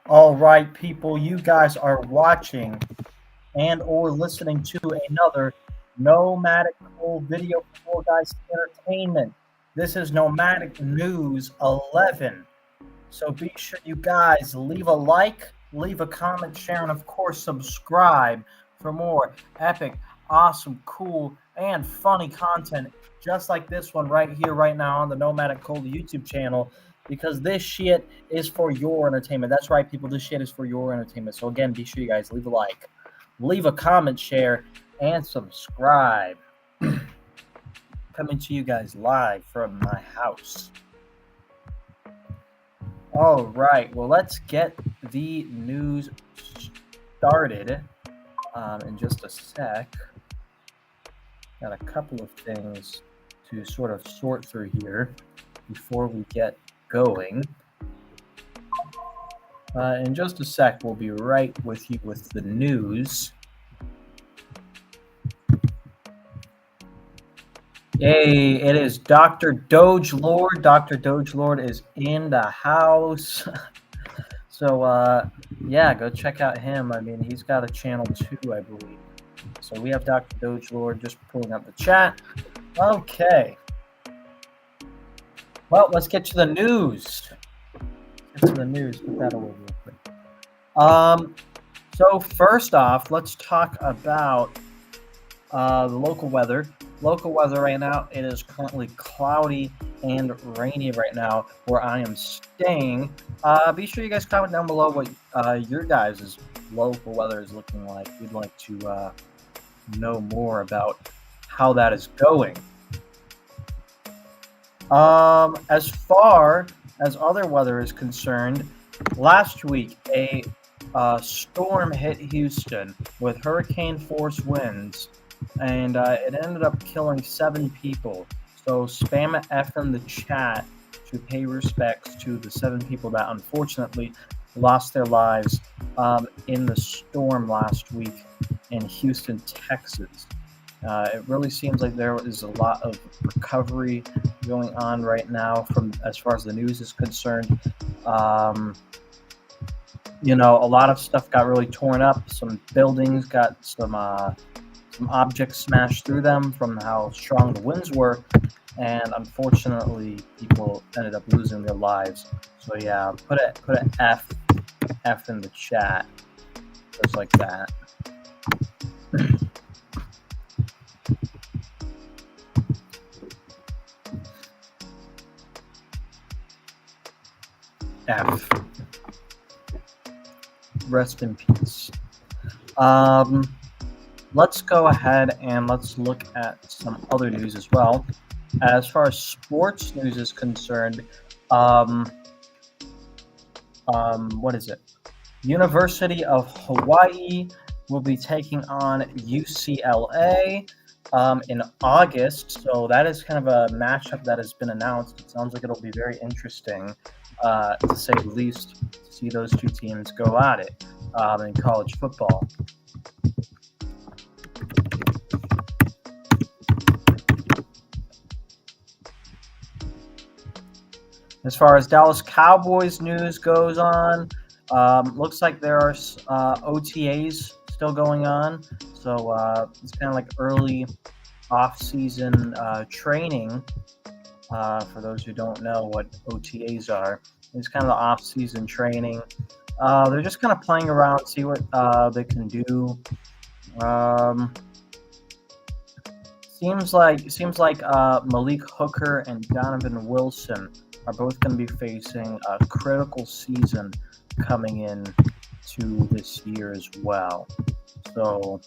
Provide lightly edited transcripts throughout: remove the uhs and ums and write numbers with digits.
All right, people, you guys are watching and or listening to another Nomadic Cool video for guys entertainment. This is Nomadic News 11. So be sure you guys leave a like, leave a comment, share, and of course subscribe for more epic, awesome, cool, and funny content just like this one right here, right now on the Nomadic Cold YouTube channel. Because this shit is for your entertainment. That's right, people. This shit is for your entertainment. So again, be sure you guys leave a like, leave a comment, share, and subscribe. Coming to you guys live from my house. All right, well, let's get the news started in just a sec. Got a couple of things to sort of sort through here before we get going. In just a sec, we'll be right with you with the news. Hey, it is Dr. Doge Lord. Dr. Doge Lord is in the house. So, yeah, go check out him. I mean, he's got a channel too, I believe. So we have Dr. Doge Lord just pulling up the chat. Okay. Well, let's get to the news. Put that away real quick. So first off, let's talk about the local weather. Local weather right now, it is currently cloudy and rainy right now where I am staying. Be sure you guys comment down below what your guys' local weather is looking like. We'd like to know more about how that is going. As far as other weather is concerned, last week a storm hit Houston with hurricane force winds, and it ended up killing 7 people. So spam F in the chat to pay respects to the 7 people that unfortunately lost their lives in the storm last week in Houston, Texas. It really seems like there is a lot of recovery going on right now from as far as the news is concerned. You know, a lot of stuff got really torn up. Some buildings got some objects smashed through them from how strong the winds were, and unfortunately people ended up losing their lives. So yeah, put an F in the chat, just like that. F. Rest in peace. Let's go ahead and let's look at some other news as well. As far as sports news is concerned, what is it? University of Hawaii will be taking on UCLA in August. So that is kind of a matchup that has been announced. It sounds like it'll be very interesting, to say the least, to see those two teams go at it in college football. As far as Dallas Cowboys news goes on, looks like there are OTAs still going on. So it's kind of like early off-season training. For those who don't know what OTAs are, it's kind of the off-season training. They're just kind of playing around, see what they can do. Seems like Malik Hooker and Donovan Wilson are both going to be facing a critical season coming in to this year as well. So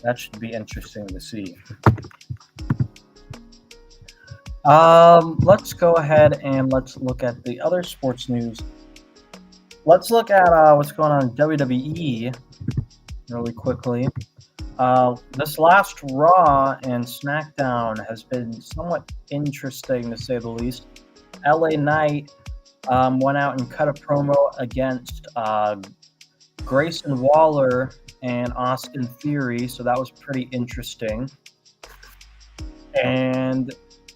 that should be interesting to see. Let's go ahead and let's look at the other sports news. Let's look at what's going on in WWE really quickly. This last Raw and SmackDown has been somewhat interesting, to say the least. LA Knight went out and cut a promo against Grayson Waller and Austin Theory, so that was pretty interesting. And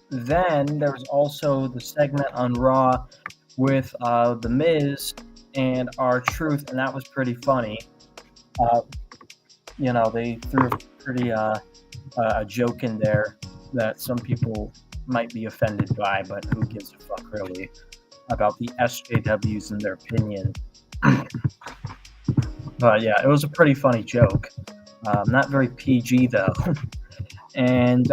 then there was also the segment on Raw with The Miz and R-Truth, and that was pretty funny. They threw a joke in there that some people might be offended by, but who gives a fuck really about the SJWs and their opinion. But yeah, it was a pretty funny joke. Not very PG though. And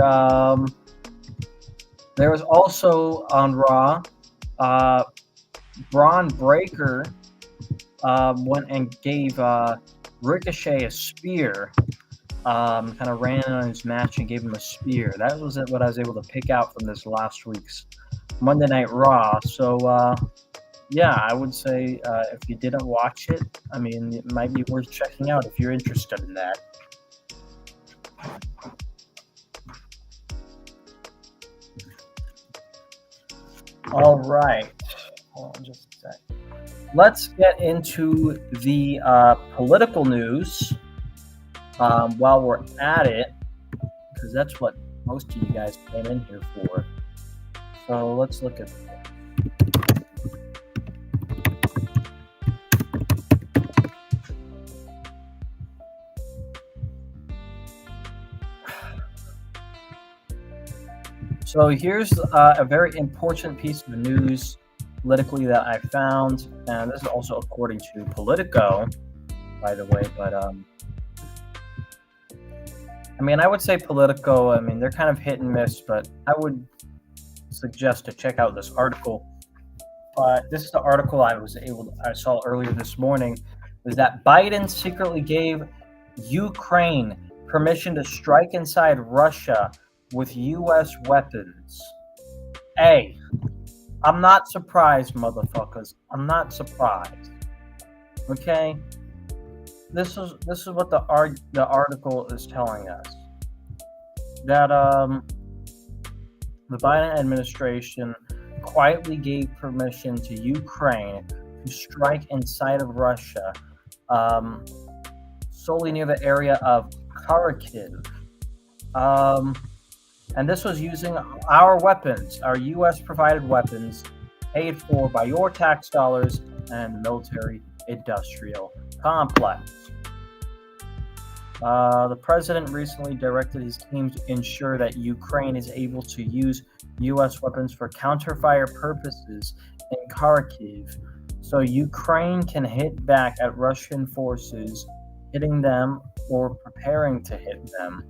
there was also on Raw, Braun Breaker went and gave Ricochet a spear. Kind of ran on his match and gave him a spear. That was what I was able to pick out from this last week's Monday Night Raw. So, yeah, I would say if you didn't watch it, I mean, it might be worth checking out if you're interested in that. All right. Hold on just a sec. Let's get into the political news while we're at it, because that's what most of you guys came in here for. So let's look at it. So here's a very important piece of news politically that I found, and this is also according to Politico, by the way, but I mean, I would say Politico, I mean, they're kind of hit and miss, but I would suggest to check out this article. This is the article I saw earlier this morning, is that Biden secretly gave Ukraine permission to strike inside Russia with U.S. weapons. Hey, I'm not surprised, motherfuckers. I'm not surprised. Okay? This is what the article is telling us. That the Biden administration quietly gave permission to Ukraine to strike inside of Russia, solely near the area of Kharkiv. And this was using our weapons, our U.S.-provided weapons, paid for by your tax dollars and the military-industrial complex. The president recently directed his team to ensure that Ukraine is able to use U.S. weapons for counter-fire purposes in Kharkiv, so Ukraine can hit back at Russian forces hitting them or preparing to hit them.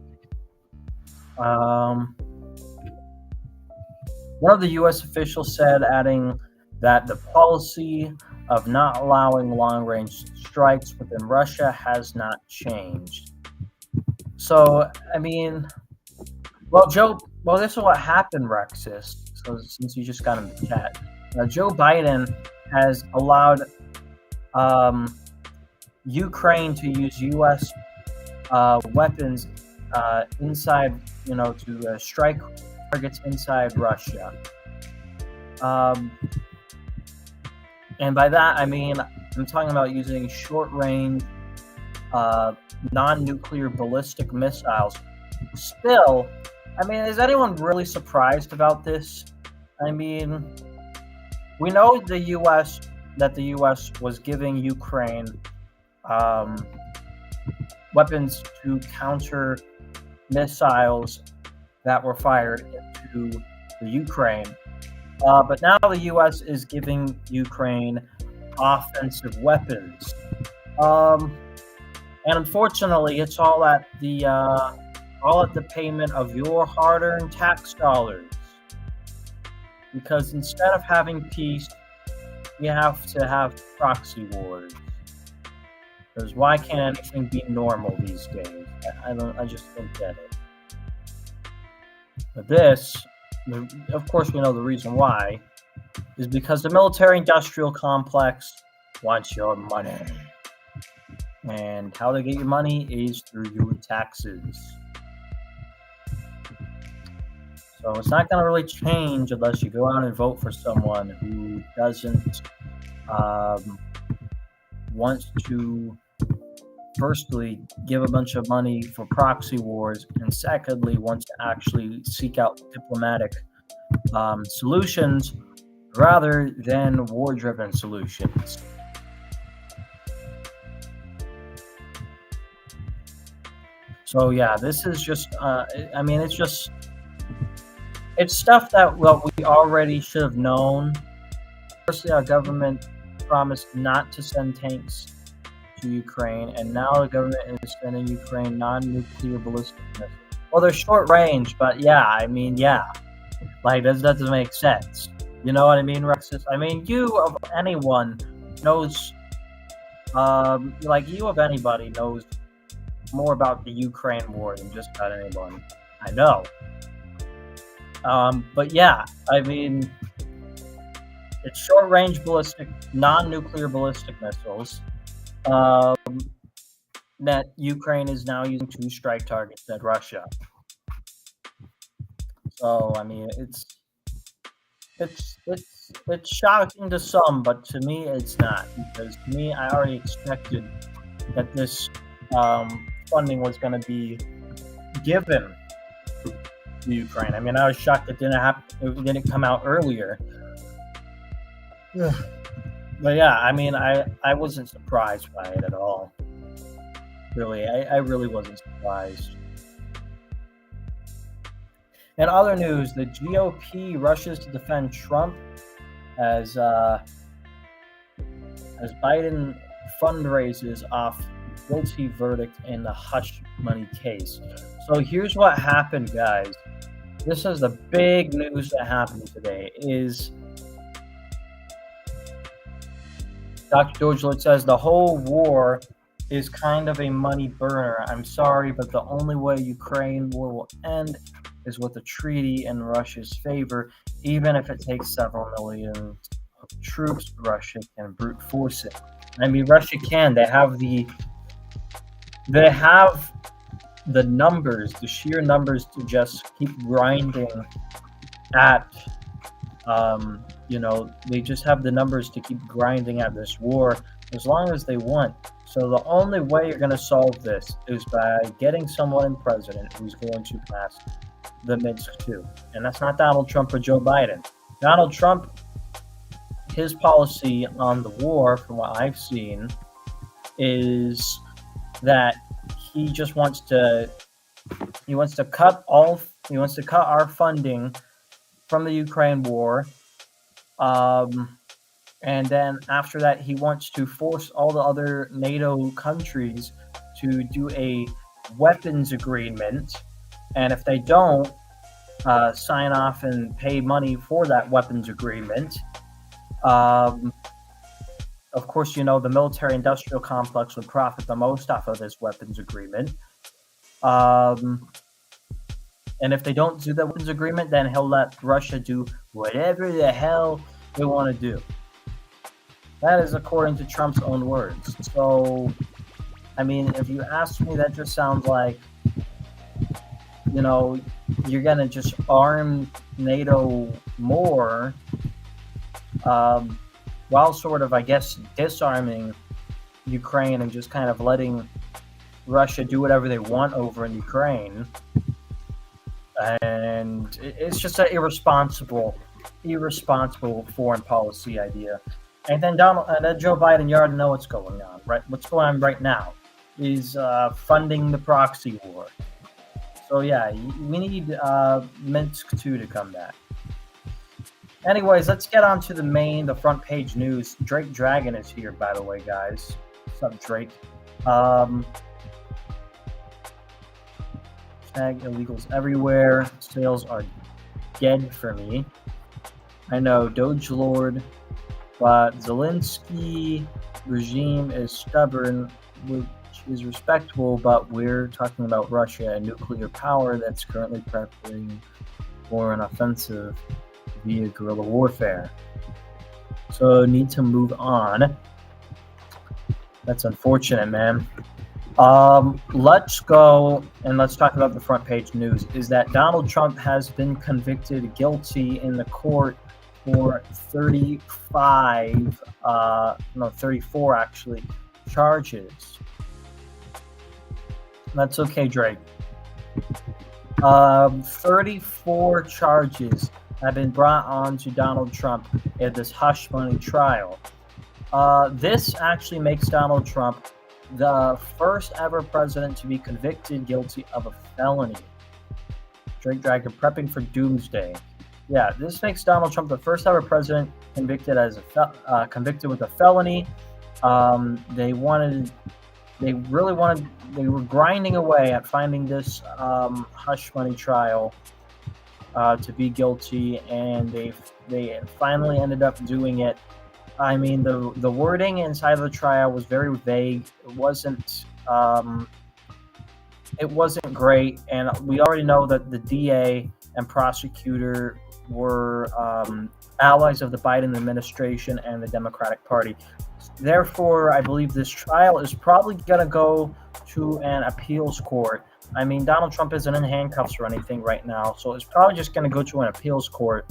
One of the U.S. officials said, adding that the policy of not allowing long-range strikes within Russia has not changed. So, I mean, this is what happened, Rexus. So, since you just got in the chat, Joe Biden has allowed Ukraine to use U.S. weapons inside, to strike targets inside Russia. And by that, I mean, I'm talking about using short-range, non-nuclear ballistic missiles. Still, I mean, is anyone really surprised about this? I mean, we know that the U.S. was giving Ukraine weapons to counter missiles that were fired into the Ukraine. But now the U.S. is giving Ukraine offensive weapons. And unfortunately, it's all at the payment of your hard-earned tax dollars. Because instead of having peace, we have to have proxy wars. Because why can't anything be normal these days? I just don't get it. But this, of course, we know the reason why, is because the military-industrial complex wants your money. And how they get your money is through your taxes. So it's not going to really change unless you go out and vote for someone who doesn't want to, firstly, give a bunch of money for proxy wars, and secondly, wants to actually seek out diplomatic solutions rather than war-driven solutions. So yeah, this is just. I mean, it's stuff that we already should have known. Firstly, our government promised not to send tanks to Ukraine, and now the government is sending Ukraine non-nuclear ballistic missiles. Well, they're short range, but yeah, I mean, yeah, like that doesn't make sense. You know what I mean, Rexus? I mean, you of anyone knows, like you of anybody knows more about the Ukraine war than just about anyone I know. But yeah, I mean, it's short-range ballistic, non-nuclear ballistic missiles that Ukraine is now using to strike targets at Russia. So I mean, it's shocking to some, but to me, it's not, because to me, I already expected that this funding was going to be given to Ukraine. I mean, I was shocked it didn't come out earlier. But yeah, I mean, I wasn't surprised by it at all. Really, I really wasn't surprised. In other news, the GOP rushes to defend Trump as Biden fundraises off guilty verdict in the hush money case. So here's what happened, guys. This is the big news that happened today. Is Dr. George Lloyd says the whole war is kind of a money burner. I'm sorry, but the only way Ukraine war will end is with a treaty in Russia's favor, even if it takes several million troops. Russia can brute force it. I mean, Russia can. They have the numbers, the sheer numbers to just keep grinding at. They just have the numbers to keep grinding at this war as long as they want. So the only way you're going to solve this is by getting someone in president who's going to pass the Minsk II. And that's not Donald Trump or Joe Biden. Donald Trump, his policy on the war, from what I've seen, is that he just wants to cut our funding from the Ukraine war. And then after that, he wants to force all the other NATO countries to do a weapons agreement. And if they don't sign off and pay money for that weapons agreement, of course, the military-industrial complex would profit the most off of this weapons agreement. And if they don't do the weapons agreement, then he'll let Russia do whatever the hell they want to do. That is according to Trump's own words. So, I mean, if you ask me, that just sounds like, you're going to just arm NATO more, while sort of, I guess, disarming Ukraine and just kind of letting Russia do whatever they want over in Ukraine. And it's just an irresponsible foreign policy idea. And then Joe Biden, you already know what's going on, right? What's going on right now is funding the proxy war. So yeah, we need Minsk II to come back. Anyways, let's get on to the front page news. Drake Dragon is here, by the way, guys. What's up, Drake? Tag illegals everywhere. Sales are dead for me. I know, Doge Lord, but Zelensky regime is stubborn, which is respectable, but we're talking about Russia and nuclear power that's currently preparing for an offensive via guerrilla warfare. So need to move on. That's unfortunate, man. Let's go and let's talk about the front page news. Is that Donald Trump has been convicted guilty in the court for 34 actually charges. That's okay, Drake. 34 charges have been brought on to Donald Trump in this hush money trial. This actually makes Donald Trump the first ever president to be convicted guilty of a felony. Drake Dragon prepping for doomsday. Yeah, this makes Donald Trump the first ever president convicted convicted with a felony. They were grinding away at finding this hush money trial to be guilty, and they finally ended up doing it. I mean, the wording inside of the trial was very vague. It wasn't great, and we already know that the DA and prosecutor were allies of the Biden administration and the Democratic Party. Therefore, I believe this trial is probably going to go to an appeals court. I mean, Donald Trump isn't in handcuffs or anything right now, so it's probably just going to go to an appeals court.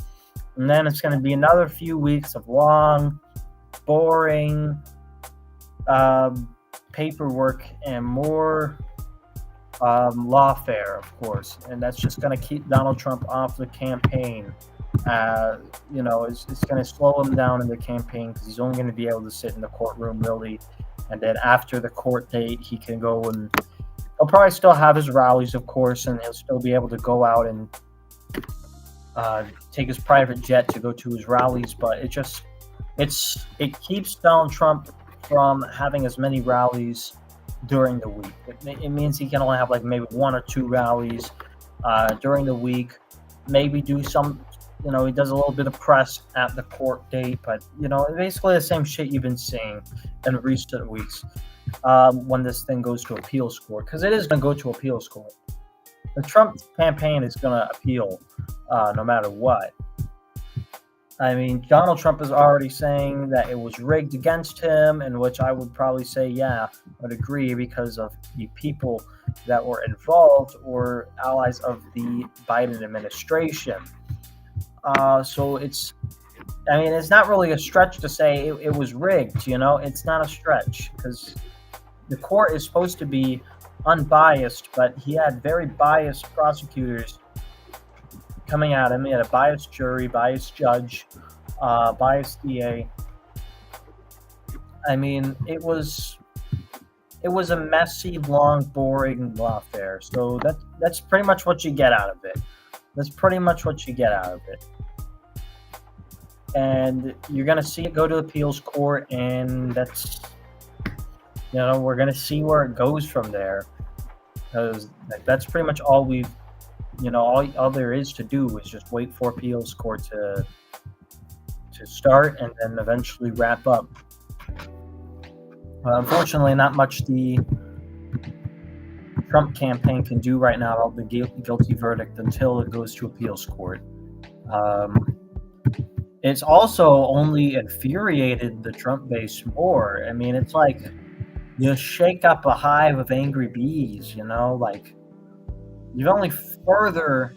And then it's going to be another few weeks of long, boring paperwork and more lawfare, of course. And that's just going to keep Donald Trump off the campaign. It's going to slow him down in the campaign because he's only going to be able to sit in the courtroom, really. And then after the court date, he can go and he'll probably still have his rallies, of course, and he'll still be able to go out and take his private jet to go to his rallies. But it keeps Donald Trump from having as many rallies during the week. It means he can only have like maybe 1 or 2 rallies during the week. Maybe do some, he does a little bit of press at the court date, but basically the same shit you've been seeing in recent weeks when this thing goes to appeals court, because it is going to go to appeals court. The Trump campaign is going to appeal no matter what. I mean, Donald Trump is already saying that it was rigged against him, in which I would probably say, yeah, I would agree, because of the people that were involved or allies of the Biden administration. So it's not really a stretch to say it was rigged, It's not a stretch, because the court is supposed to be unbiased, but he had very biased prosecutors coming at him. He had a biased jury, biased judge, biased DA. I mean, it was a messy, long, boring lawfare. So that's pretty much what you get out of it. And you're going to see it go to appeals court, and that's, we're going to see where it goes from there. Because that's pretty much all all there is to do is just wait for appeals court to start and then eventually wrap up. Unfortunately, not much the Trump campaign can do right now about the guilty verdict until it goes to appeals court. It's also only infuriated the Trump base more. I mean, it's like you shake up a hive of angry bees, like you've only further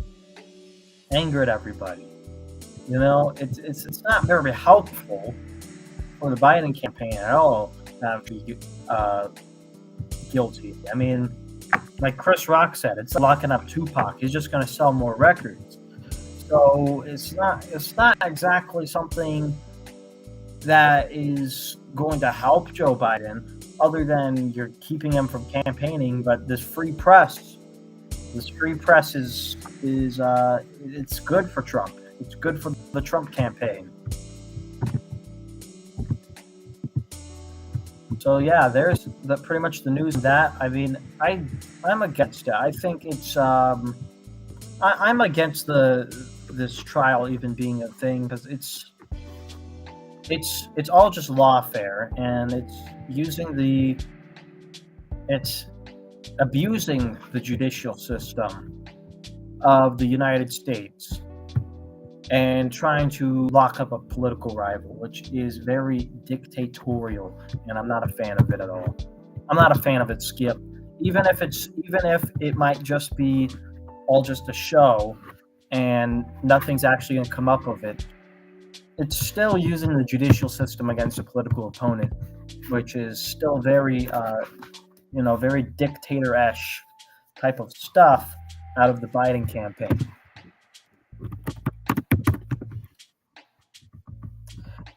angered everybody. It's not very helpful for the Biden campaign at all to have to be guilty. I mean, like Chris Rock said, it's locking up Tupac. He's just going to sell more records. So it's not exactly something that is going to help Joe Biden, other than you're keeping him from campaigning. But this free press is it's good for Trump. It's good for the Trump campaign. So yeah, there's pretty much the news of that. I mean, I'm against it. I think it's I'm against this trial even being a thing, because it's all just lawfare, and it's abusing the judicial system of the United States and trying to lock up a political rival, which is very dictatorial, and I'm not a fan of it at all. I'm not a fan of it, Skip. Even if it might just be all just a show and nothing's actually going to come up of it, it's still using the judicial system against a political opponent, which is still very very dictator-ish type of stuff out of the Biden campaign.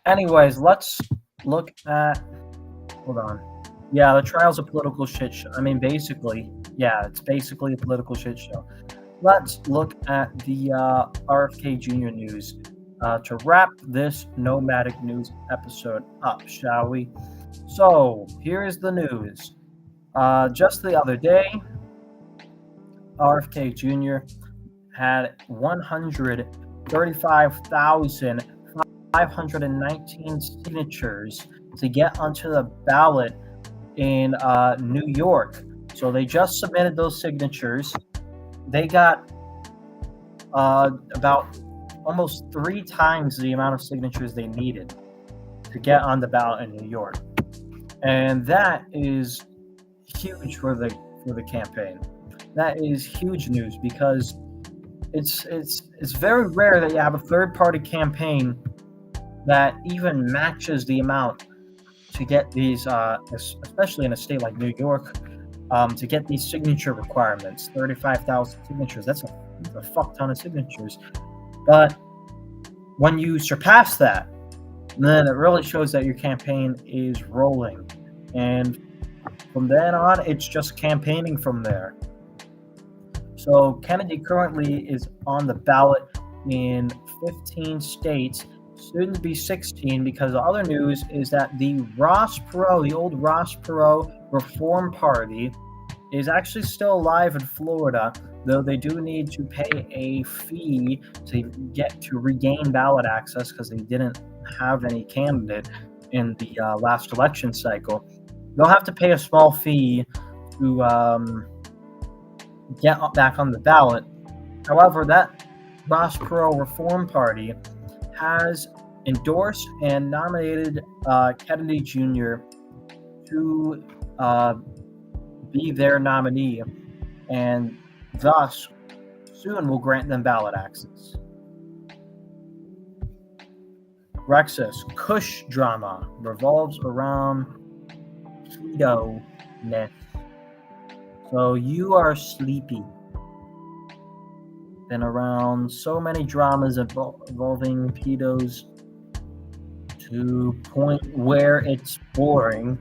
Anyways, let's look at, hold on. Yeah, the trial's a political shit show. I mean, basically, yeah, it's basically a political shit show. Let's look at the RFK Jr. news to wrap this Nomadic News episode up, shall we? So, here is the news. Just the other day, RFK Jr. had 135,519 signatures to get onto the ballot in New York. So they just submitted those signatures. They got about almost 3 times the amount of signatures they needed to get on the ballot in New York, and that is huge for the campaign. That is huge news because it's very rare that you have a third-party campaign that even matches the amount to get these, especially in a state like New York, to get these signature requirements. 35,000 signatures. That's a fuck ton of signatures. But when you surpass that, then it really shows that your campaign is rolling. And from then on, it's just campaigning from there. So Kennedy currently is on the ballot in 15 states, soon to be 16, because the other news is that the old Ross Perot Reform Party, is actually still alive in Florida, though they do need to pay a fee to get to regain ballot access because they didn't have any candidate in the last election cycle. They'll have to pay a small fee to get back on the ballot. However, that Ross Perot Reform Party has endorsed and nominated Kennedy Jr. to be their nominee, and thus soon will grant them ballot access. Rexus Kush drama revolves around pedo-ness. So you are sleepy. Been around so many dramas involving pedos to point where it's boring.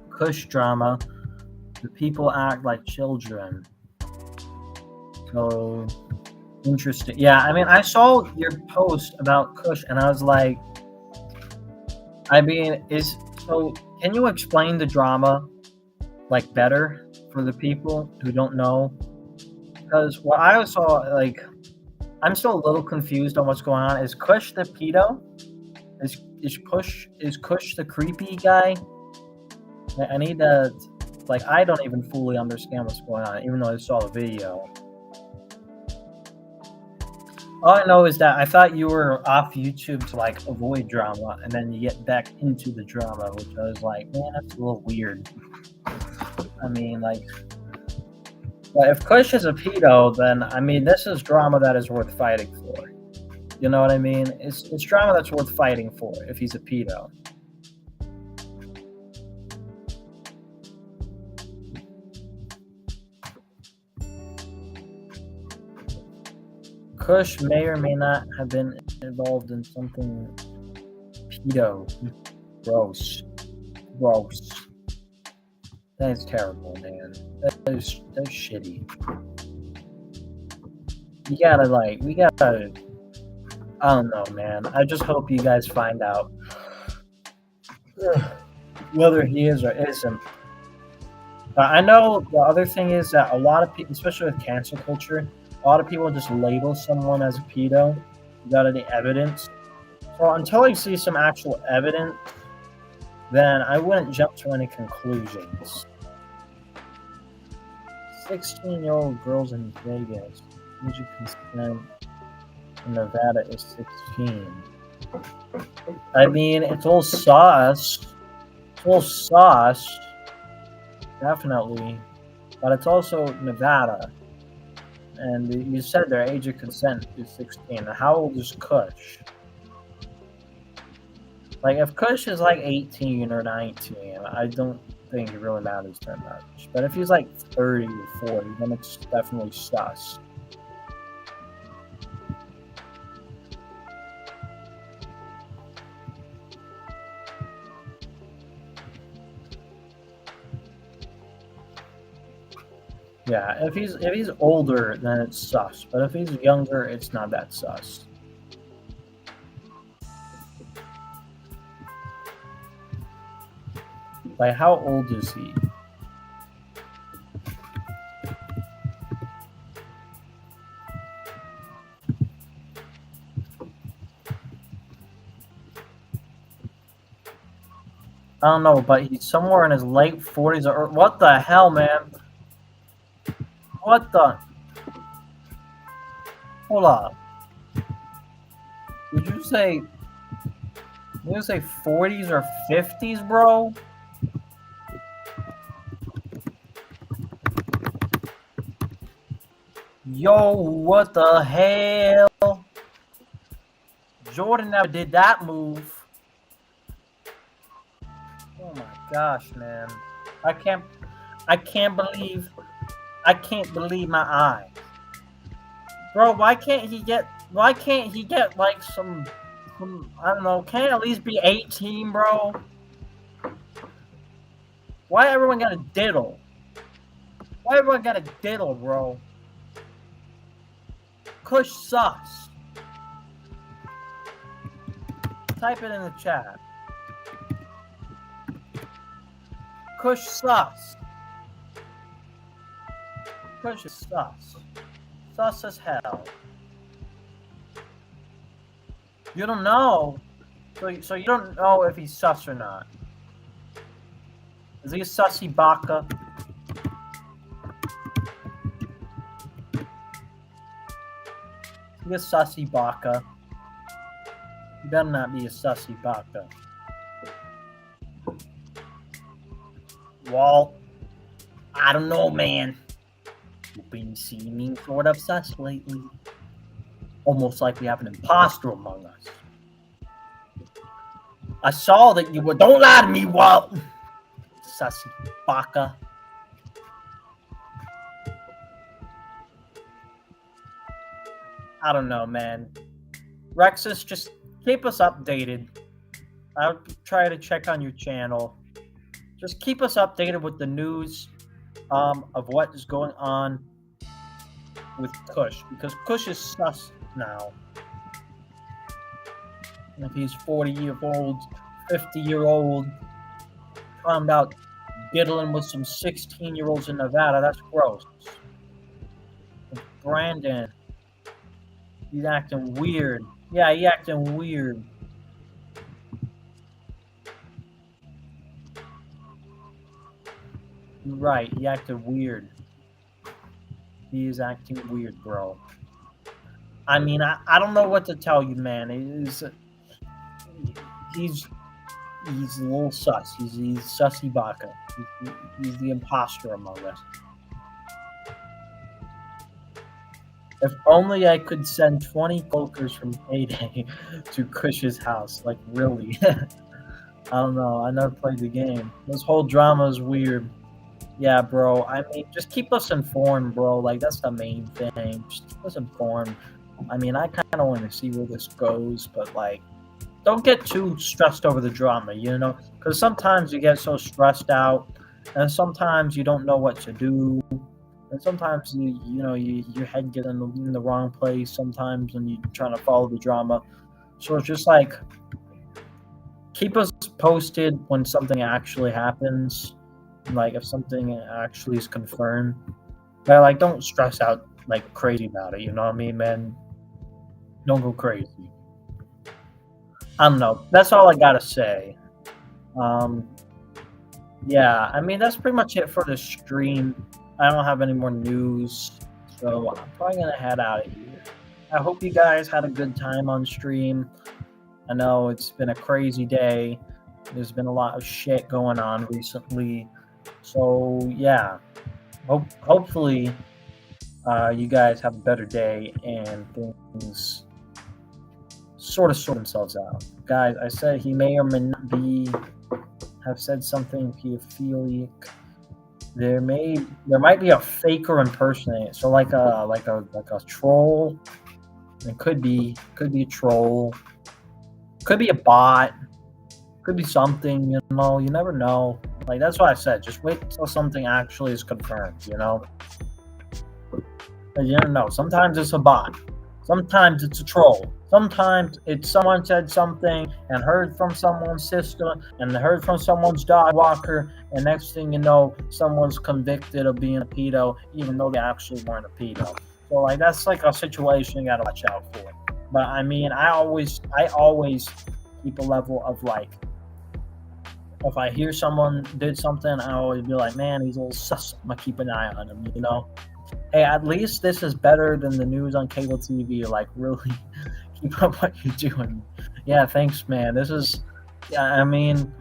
Kush drama, the people act like children. So interesting. Yeah, I mean, I saw your post about Kush, and I was like, I mean, can you explain the drama like better for the people who don't know? Because what I saw, like, I'm still a little confused on what's going on. Is Kush the pedo? Is Kush the creepy guy? I need to, like, I don't even fully understand what's going on, even though I saw the video. All I know is that I thought you were off YouTube to, like, avoid drama, and then you get back into the drama, which I was like, man, that's a little weird. I mean, like, but if Kush is a pedo, then, I mean, this is drama that is worth fighting for. You know what I mean? It's drama that's worth fighting for if he's a pedo. Kush may or may not have been involved in something pedo. Gross. That is terrible, man. That's shitty. We gotta, I don't know, man. I just hope you guys find out whether he is or isn't. I know the other thing is that a lot of people, especially with cancel culture, a lot of people just label someone as a pedo without any evidence. So until I see some actual evidence, then I wouldn't jump to any conclusions. 16-year-old girls in Vegas. Age of consent in Nevada is 16. I mean, it's all sauce. Definitely. But it's also Nevada. And you said their age of consent is 16. How old is Kush? Like, if Kush is like 18 or 19, I don't think it really matters that much. But if he's like 30 or 40, then it's definitely sus. Yeah, if he's older, then it's sus. But if he's younger, it's not that sus. Like, how old is he? I don't know, but he's somewhere in his late 40s or what the hell, man? What the? Hold up. Did you say 40s or 50s, bro? Yo, what the hell? Jordan never did that move. Oh my gosh, man. I can't believe my eyes. Bro, why can't he get like some I don't know, can't at least be 18, bro? Why everyone got a diddle? Why everyone got a diddle, bro? Kush sus. Type it in the chat. Kush sus. Kush is sus. Sus as hell. You don't know. So you don't know if he's sus or not. Is he a sussy baka? Is he a sussy baka? He better not be a sussy baka. Well, I don't know, man. You've been seeming sort of sus lately. Almost like we have an imposter among us. I saw that you were. Don't lie to me, Walt. Sussy baka. I don't know, man. Rexus, just keep us updated. I'll try to check on your channel. Just keep us updated with the news of what is going on with Kush, because Kush is sus now. And if he's 40-year-old, 50-year-old, found out diddling with some 16-year-olds in Nevada, that's gross. And Brandon, he's acting weird. Yeah, he acting weird. You're right, he acted weird. He is acting weird, bro. I mean, I don't know what to tell you, man. He's a little sus. He's sussy baka. He's the imposter among us. If only I could send 20 pokers from Payday to Kush's house. Like, really. I don't know. I never played the game. This whole drama is weird. Yeah, bro. I mean, just keep us informed, bro. Like, that's the main thing. Just keep us informed. I mean, I kind of want to see where this goes, but, like, don't get too stressed over the drama, you know? Because sometimes you get so stressed out, and sometimes you don't know what to do, and sometimes, your head gets in the wrong place sometimes when you're trying to follow the drama. So it's just, like, keep us posted when something actually happens. Like, if something actually is confirmed, but like, don't stress out like crazy about it. You know what I mean, man? Don't go crazy. I don't know. That's all I gotta say. Yeah, I mean, that's pretty much it for the stream. I don't have any more news, so I'm probably gonna head out of here. I hope you guys had a good time on stream. I know it's been a crazy day. There's been a lot of shit going on recently. So yeah, hopefully you guys have a better day and things sort of sort themselves out. Guys, I said he may or may not have said something pedophilic. There might be a fake or impersonate. So like a troll. It could be a troll. Could be a bot. Could be something, you know, you never know. Like, that's what I said. Just wait until something actually is confirmed, you know? You don't know. Sometimes it's a bot. Sometimes it's a troll. Sometimes it's someone said something and heard from someone's sister and heard from someone's dog walker, and next thing you know, someone's convicted of being a pedo, even though they actually weren't a pedo. So like that's like a situation you gotta watch out for. But I mean, I always keep a level of like, if I hear someone did something, I always be like, man, he's a little sus. I'm gonna keep an eye on him, you know. Hey, at least this is better than the news on cable TV. Like, really keep up what you're doing. Yeah, thanks, man. This is, yeah. Yeah. I mean,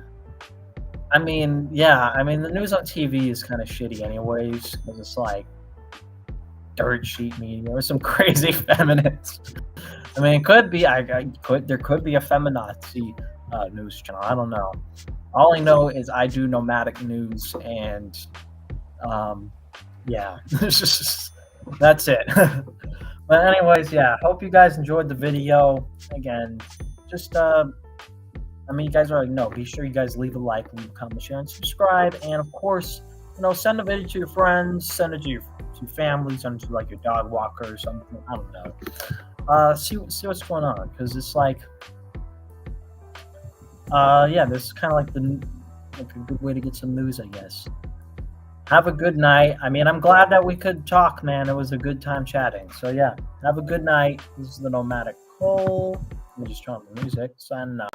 the news on TV is kind of shitty, anyways, because it's like dirt sheet media with some crazy feminists. I mean, it could be. There could be a feminazi news channel. I don't know. All I know is I do nomadic news, and yeah, that's it. But anyways, yeah, hope you guys enjoyed the video. Again, just I mean, you guys already know. Be sure you guys leave a like, leave a comment, share, and subscribe. And of course, send the video to your friends, send it to your family, send it to like your dog walker or something. I don't know. See what's going on, because it's like, yeah, this is kind of like a good way to get some news, I guess. Have a good night. I mean, I'm glad that we could talk, man. It was a good time chatting. So yeah, have a good night. This is the Nomadic Cole. Let me just turn on the music. Signing out.